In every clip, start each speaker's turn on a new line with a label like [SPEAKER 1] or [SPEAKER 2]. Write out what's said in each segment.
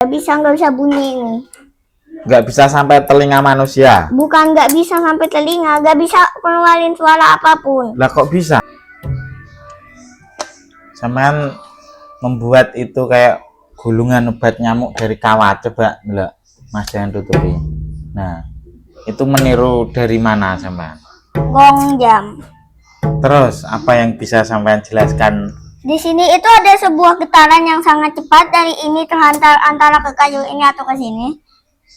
[SPEAKER 1] Nggak bisa bunyi ini.
[SPEAKER 2] Nggak bisa sampai telinga manusia.
[SPEAKER 1] Bukan nggak bisa sampai telinga, nggak bisa keluarin suara apapun.
[SPEAKER 2] Lah kok bisa? Sampean membuat itu kayak gulungan obat nyamuk dari kawat. Coba ndelok, Mas, jangan tutupi. Nah, itu meniru dari mana sampean?
[SPEAKER 1] Gong jam.
[SPEAKER 2] Terus apa yang bisa sampean jelaskan?
[SPEAKER 1] Di sini itu ada sebuah getaran yang sangat cepat dari ini terhantar antara ke kayu ini atau ke sini.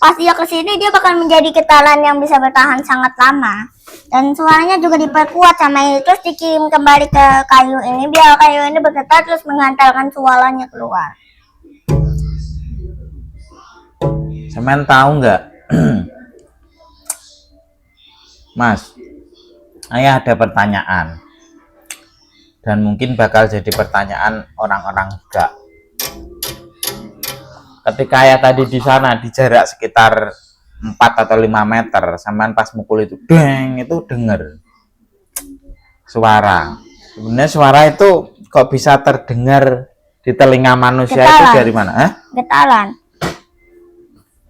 [SPEAKER 1] Pas dia ke sini dia bakal menjadi getaran yang bisa bertahan sangat lama. Dan suaranya juga diperkuat sama ini, terus dikirim kembali ke kayu ini biar kayu ini bergetar terus menghantarkan suaranya keluar.
[SPEAKER 2] Sampean tahu nggak? Mas, saya ada pertanyaan. Dan mungkin bakal jadi pertanyaan orang-orang juga. Ketika ya tadi di sana di jarak sekitar 4 atau 5 meter, sampean pas mukul itu deng, itu denger suara. Sebenarnya suara itu kok bisa terdengar di telinga manusia? Getaran. Itu dari mana?
[SPEAKER 1] Getaran.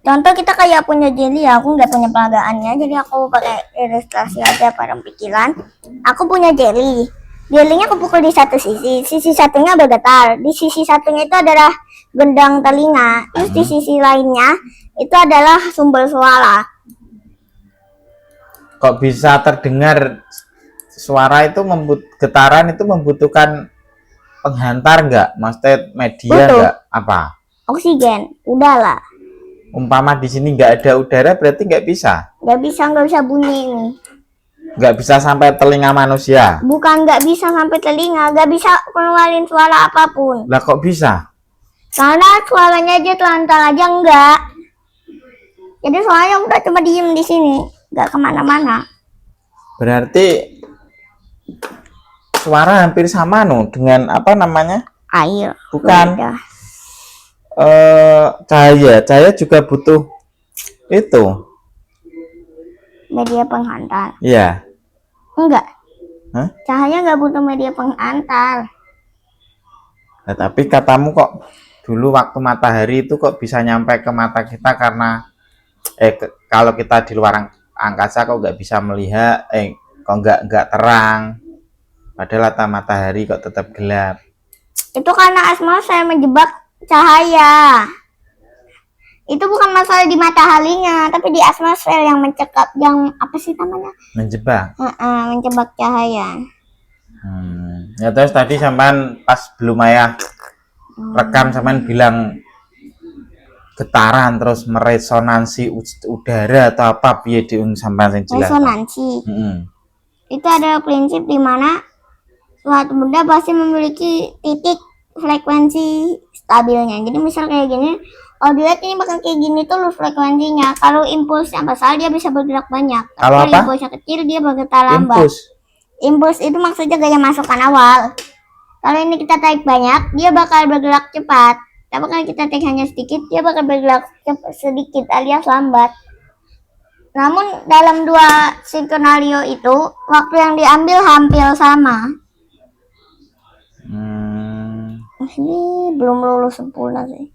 [SPEAKER 1] Contoh kita kayak punya jelly, aku nggak punya peragaannya, jadi aku pakai ilustrasi aja pada pikiran. Aku punya jelly. Jelly-nya kepukul di satu sisi satunya bergetar. Di sisi satunya itu adalah gendang telinga, terus di sisi lainnya itu adalah sumber suara.
[SPEAKER 2] Kok bisa terdengar suara itu getaran itu membutuhkan penghantar nggak? Maksudnya media nggak? Apa?
[SPEAKER 1] Oksigen, udahlah.
[SPEAKER 2] Umpama di sini nggak ada udara berarti nggak bisa?
[SPEAKER 1] Nggak bisa bunyi ini.
[SPEAKER 2] Nggak bisa sampai telinga manusia?
[SPEAKER 1] Bukan nggak bisa sampai telinga, nggak bisa keluarin suara apapun.
[SPEAKER 2] Lah kok bisa?
[SPEAKER 1] Karena suaranya aja terlantar aja enggak. Jadi suaranya udah cuma diem di sini, nggak kemana-mana.
[SPEAKER 2] Berarti suara hampir sama dengan apa namanya?
[SPEAKER 1] Air.
[SPEAKER 2] Bukan. Cahaya juga butuh itu.
[SPEAKER 1] Media penghantar.
[SPEAKER 2] Iya.
[SPEAKER 1] Enggak.
[SPEAKER 2] Hah?
[SPEAKER 1] Cahaya nggak butuh media penghantar.
[SPEAKER 2] Nah, tapi katamu kok dulu waktu matahari itu kok bisa nyampe ke mata kita karena kalau kita di luar angkasa kok nggak bisa melihat, kok nggak terang, padahal matahari kok tetap gelap.
[SPEAKER 1] Itu karena atmosfer menjebak cahaya. Itu bukan masalah di mataharinya, tapi di atmosfer yang mencekap, yang apa sih namanya?
[SPEAKER 2] Menjebak.
[SPEAKER 1] Menjebak cahaya.
[SPEAKER 2] Ya terus tadi sampean pas belum ayah rekam sampean bilang getaran terus meresonansi udara atau apa piye diung sampean sing jelas.
[SPEAKER 1] Resonansi. Itu ada prinsip di mana suatu benda pasti memiliki titik frekuensi stabilnya. Jadi misal kayak gini, dilihat ini bakal kayak gini tuh frekuensinya. Kalau impulsnya besar dia bisa bergerak banyak.
[SPEAKER 2] Kalau
[SPEAKER 1] impulsnya kecil dia bergetar lambat. Impuls itu maksudnya gaya masukan awal. Kalau ini kita tarik banyak, dia bakal bergerak cepat. Tapi kalau kita tarik hanya sedikit, dia bakal bergerak sedikit alias lambat. Namun dalam dua skenario itu, waktu yang diambil hampir sama. Ini belum lulus sempurna sih.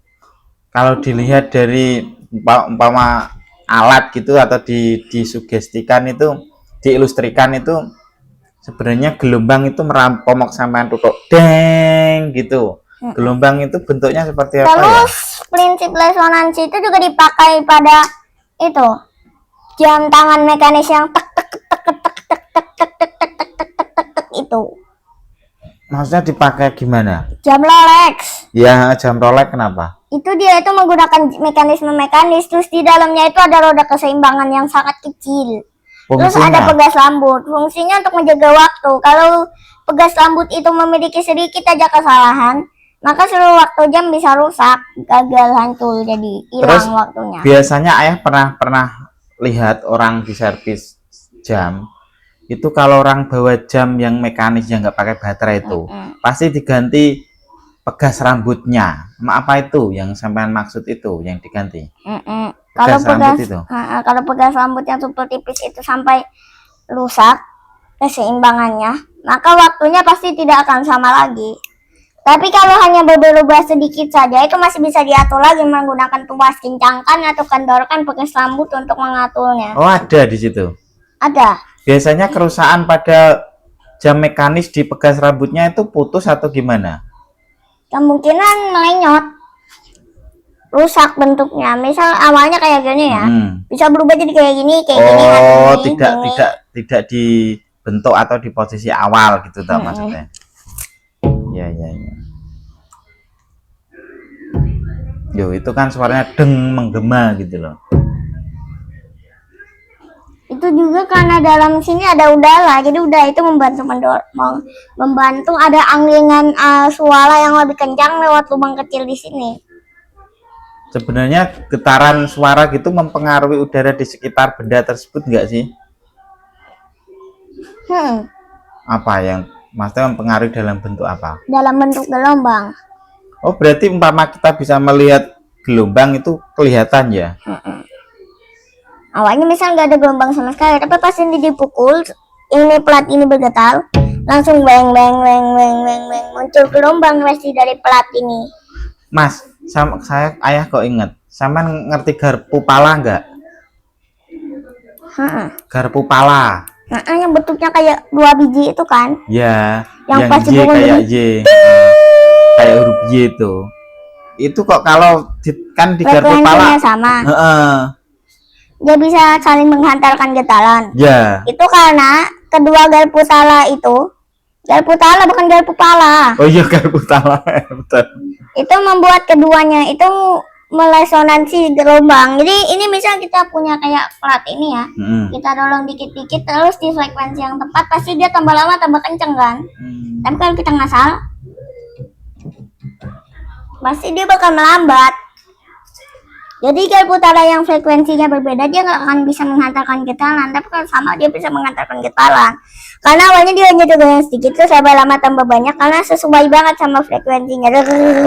[SPEAKER 2] Kalau dilihat dari umpama alat gitu atau disugestikan itu, diilustrikan itu sebenarnya gelombang itu merampomok sampean tutuk deng gitu. Gelombang itu bentuknya seperti apa?
[SPEAKER 1] Terus prinsip resonansi itu juga dipakai pada itu jam tangan mekanis yang tek tek tek tek tek tek tek tek tek tek tek tek tek tek itu.
[SPEAKER 2] Maksudnya dipakai gimana?
[SPEAKER 1] Jam Rolex.
[SPEAKER 2] Ya, jam Rolex kenapa?
[SPEAKER 1] Itu dia itu menggunakan mekanisme mekanis, terus di dalamnya itu ada roda keseimbangan yang sangat kecil.
[SPEAKER 2] Fungsinya?
[SPEAKER 1] Terus ada pegas lambut. Fungsinya untuk menjaga waktu. Kalau pegas lambut itu memiliki sedikit aja kesalahan, maka seluruh waktu jam bisa rusak, gagal, hancur, jadi hilang waktunya.
[SPEAKER 2] Biasanya ayah pernah lihat orang di servis jam itu kalau orang bawa jam yang mekanis yang nggak pakai baterai itu pasti diganti pegas rambutnya. Apa itu yang sampean maksud itu yang diganti?
[SPEAKER 1] Kalau pegas rambut yang super tipis itu sampai rusak keseimbangannya, maka waktunya pasti tidak akan sama lagi. Tapi kalau hanya berubah sedikit saja itu masih bisa diatur lagi menggunakan tuas kencangkan atau kendorkan pakai selambut untuk mengaturnya.
[SPEAKER 2] Oh, ada di situ.
[SPEAKER 1] Ada.
[SPEAKER 2] Biasanya kerusakan pada jam mekanis di pegas rambutnya itu putus atau gimana?
[SPEAKER 1] Kemungkinan melenyot, rusak bentuknya. Misal awalnya kayak gini ya, bisa berubah jadi kayak gini, kayak gini.
[SPEAKER 2] Oh,
[SPEAKER 1] gini,
[SPEAKER 2] tidak dibentuk atau di posisi awal gitu tau maksudnya. Ya. Yo, itu kan suaranya deng menggema gitu loh.
[SPEAKER 1] Itu juga karena dalam sini ada udara, jadi udara itu membantu ada anglingan suara yang lebih kencang lewat lubang kecil di sini.
[SPEAKER 2] Sebenarnya getaran suara gitu mempengaruhi udara di sekitar benda tersebut enggak sih? Apa yang maksudnya mempengaruhi dalam bentuk apa?
[SPEAKER 1] Dalam bentuk gelombang.
[SPEAKER 2] Oh, berarti umpama kita bisa melihat gelombang itu kelihatan ya?
[SPEAKER 1] Awalnya misal nggak ada gelombang sama sekali, tapi pas ini dipukul, ini plat ini bergetar, langsung beng muncul gelombang pasti dari plat ini.
[SPEAKER 2] Mas, saya ayah kok inget, sama ngerti garpu pala nggak? Garpu pala.
[SPEAKER 1] Yang bentuknya kayak 2 biji itu kan?
[SPEAKER 2] Ya,
[SPEAKER 1] yang pas
[SPEAKER 2] Y kayak Y, kayak huruf Y itu. Itu kok kalau kan di garpu pala
[SPEAKER 1] sama. Dia bisa saling menghantarkan getaran.
[SPEAKER 2] Ya.
[SPEAKER 1] Itu karena kedua garpu tala itu, garpu tala bukan garpu pala.
[SPEAKER 2] Oh iya, garpu tala, betul.
[SPEAKER 1] Itu membuat keduanya itu melesonansi gelombang. Jadi ini misal kita punya kayak plat ini ya, kita dorong dikit-dikit terus di frekuensi yang tepat, pasti dia tambah lama tambah kenceng kan. Tapi kalau kita ngasal, pasti dia bakal melambat. Jadi garpu tala yang frekuensinya berbeda dia nggak akan bisa menghantarkan getaran, tapi kalau sama dia bisa menghantarkan getaran. Karena awalnya dia hanya yang sedikit terus tambah lama tambah banyak karena sesuai banget sama frekuensinya.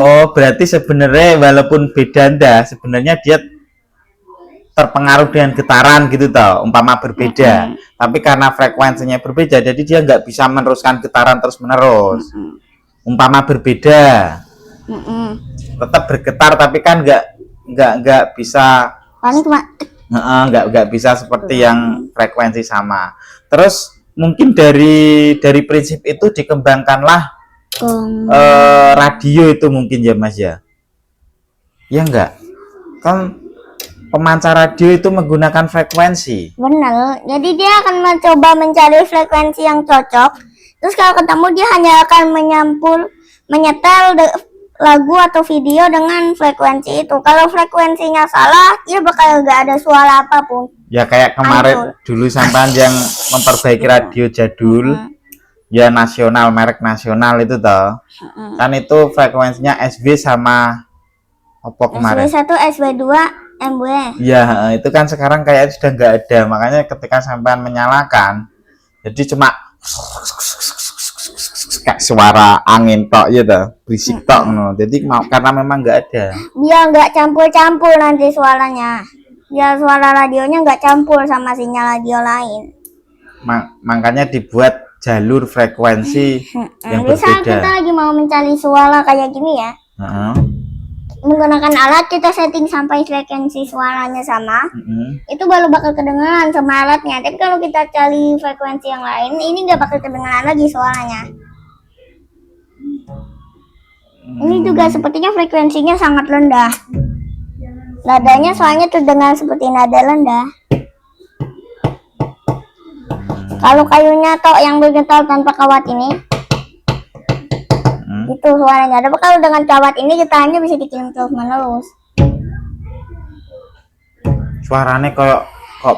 [SPEAKER 2] Oh, berarti sebenarnya walaupun beda sebenarnya dia terpengaruh dengan getaran gitu toh, umpama berbeda. Tapi karena frekuensinya berbeda, jadi dia nggak bisa meneruskan getaran terus menerus. Umpama berbeda, tetap bergetar tapi kan nggak bisa nggak bisa seperti yang frekuensi sama. Terus mungkin dari prinsip itu dikembangkanlah radio itu mungkin ya Mas ya enggak kan pemancar radio itu menggunakan frekuensi.
[SPEAKER 1] Benar, jadi dia akan mencoba mencari frekuensi yang cocok, terus kalau ketemu dia hanya akan menyetel lagu atau video dengan frekuensi itu. Kalau frekuensinya salah, dia bakal nggak ada suara apapun.
[SPEAKER 2] Ya kayak kemarin dulu sampean yang memperbaiki radio jadul, ya nasional, merek nasional itu toh. Kan itu frekuensinya SW sama apa kemarin?
[SPEAKER 1] SW1, SW2, MW.
[SPEAKER 2] Ya, itu kan sekarang kayak sudah nggak ada. Makanya ketika sampean menyalakan, jadi cuma kayak suara angin tok gitu, berisik tok no. Jadi karena memang nggak ada.
[SPEAKER 1] Dia nggak campur-campur nanti suaranya. Ya suara radionya nggak campur sama sinyal radio lain.
[SPEAKER 2] Makanya dibuat jalur frekuensi yang
[SPEAKER 1] Misal
[SPEAKER 2] berbeda.
[SPEAKER 1] kita lagi mau mencari suara kayak gini ya. Menggunakan alat kita setting sampai frekuensi suaranya sama, itu baru bakal kedengaran sama alatnya. Tapi kalau kita cari frekuensi yang lain, ini nggak bakal kedengaran lagi suaranya. Ini juga sepertinya frekuensinya sangat rendah. Nadanya soalnya terdengar seperti nada rendah. Kalau kayunya tok yang bergetar tanpa kawat ini, itu suaranya. Tapi kalau dengan kawat ini getarannya bisa dikirim terus menerus.
[SPEAKER 2] Suaranya kok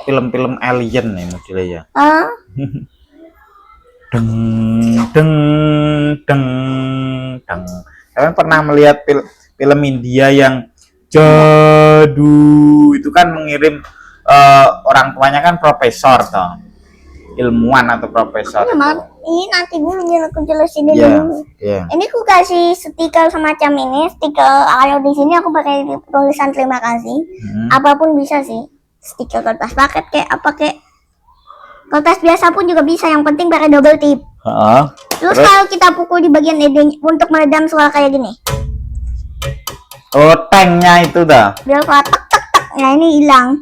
[SPEAKER 2] film-film alien nih modelnya ya. Deng deng deng deng. Kalian pernah melihat film India yang jadu itu kan mengirim orang tuanya kan profesor toh, ilmuwan atau profesor.
[SPEAKER 1] Ini nanti dulu biar aku jelasin dulu. Ini aku kasih stiker semacam ini, stiker kalau di sini aku pakai tulisan terima kasih. Apapun bisa sih, stiker kertas paket kayak apa kayak. Kalau tas biasa pun juga bisa, yang penting pakai double tip.
[SPEAKER 2] Heeh.
[SPEAKER 1] Terus
[SPEAKER 2] Terus?
[SPEAKER 1] kalau kita pukul di bagian ede untuk meredam suara kayak gini.
[SPEAKER 2] Oh, tanknya itu dah.
[SPEAKER 1] Biar kalau tak tak tak, nah ini hilang.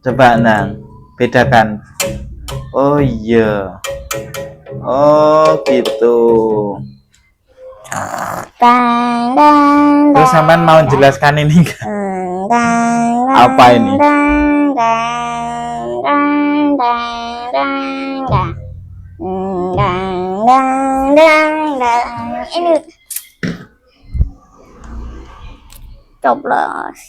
[SPEAKER 2] Coba Nang, bedakan. Oh iya. Oh gitu.
[SPEAKER 1] Dang, dang,
[SPEAKER 2] Terus
[SPEAKER 1] dang,
[SPEAKER 2] sampean mau
[SPEAKER 1] dang,
[SPEAKER 2] jelaskan ini nggak?
[SPEAKER 1] dang, dang,
[SPEAKER 2] Apa ini?
[SPEAKER 1] dang, dang, dang, dang, dang, dang. Dang, dang, dang, dang. Ini coblos.